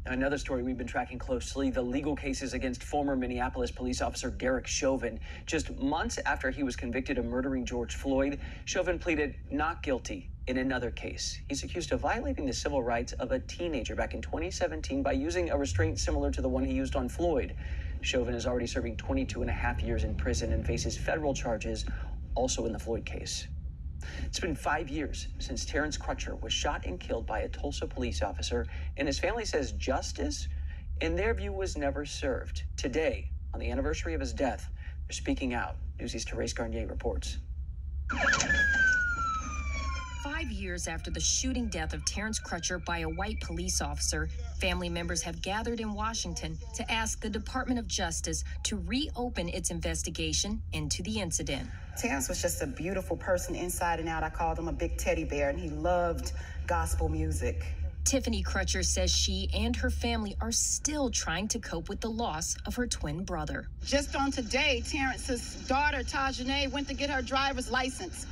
Another story we've been tracking closely, the legal cases against former Minneapolis police officer Derek Chauvin. Just months after he was convicted of murdering George Floyd, Chauvin pleaded not guilty in another case. He's accused of violating the civil rights of a teenager back in 2017 by using a restraint similar to the one he used on Floyd. Chauvin is already serving 22.5 years in prison and faces federal charges also in the Floyd case. It's been 5 years since Terence Crutcher was shot and killed by a Tulsa police officer, and his family says justice, in their view, was never served. Today, on the anniversary of his death, they're speaking out. Newsy's Terence Crutcher reports. 5 years after the shooting death of Terence Crutcher by a white police officer, family members have gathered in Washington to ask the Department of Justice to reopen its investigation into the incident. Terence was just a beautiful person inside and out. I called him a big teddy bear, and he loved gospel music. Tiffany Crutcher says she and her family are still trying to cope with the loss of her twin brother. Just on today, Terence's daughter, Tajane, went to get her driver's license.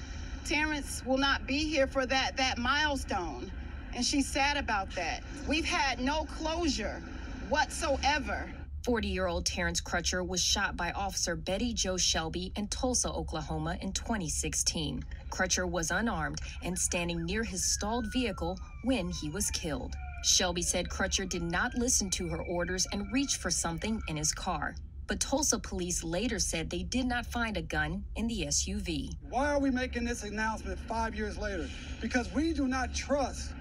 Terence will not be here for that milestone, and she's sad about that. We've had no closure whatsoever. 40-year-old Terence Crutcher was shot by Officer Betty Jo Shelby in Tulsa, Oklahoma in 2016. Crutcher was unarmed and standing near his stalled vehicle when he was killed. Shelby said Crutcher did not listen to her orders and reached for something in his car. But Tulsa police later said they did not find a gun in the SUV. Why are we making this announcement 5 years later? Because we do not trust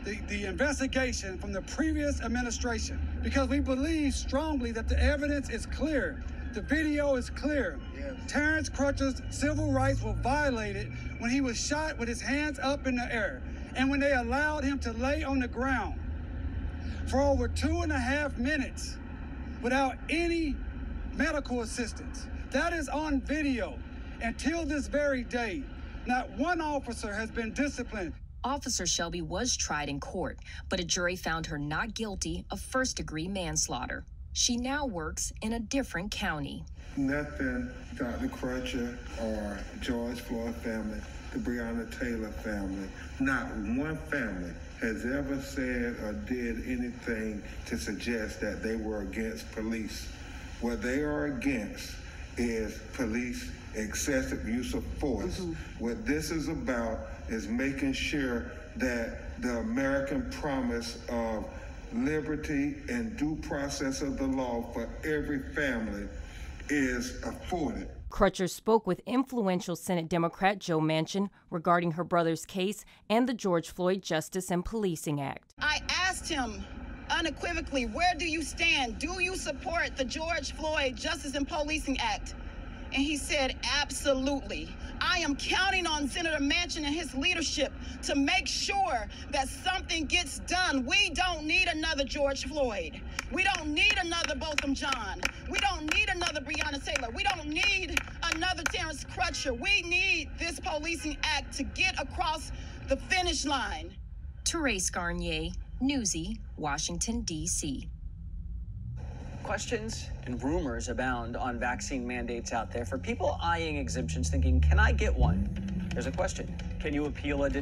the investigation from the previous administration, because we believe strongly that the evidence is clear. The video is clear. Yes. Terence Crutcher's civil rights were violated when he was shot with his hands up in the air, and when they allowed him to lay on the ground for over 2.5 minutes without any medical assistance. That is on video. Until this very day, not one officer has been disciplined. Officer Shelby was tried in court, but a jury found her not guilty of first-degree manslaughter. She now works in a different county. Nothing Dr. Crutcher or George Floyd family, the Breonna Taylor family, not one family has ever said or did anything to suggest that they were against police. What they are against is police excessive use of force. What this is about is making sure that the American promise of liberty and due process of the law for every family is afforded. Crutcher spoke with influential Senate Democrat Joe Manchin regarding her brother's case and the George Floyd Justice and Policing Act. I asked him unequivocally, where do you stand? Do you support the George Floyd Justice and Policing Act? And he said, absolutely. I am counting on Senator Manchin and his leadership to make sure that something gets done. We don't need another George Floyd. We don't need another Botham Jean. We don't need another Breonna Taylor. We don't need another Terence Crutcher. We need this policing act to get across the finish line. Terence Crutcher, Newsy, Washington, D.C. Questions and rumors abound on vaccine mandates out there. For people eyeing exemptions thinking, can I get one? There's a question. Can you appeal a denial?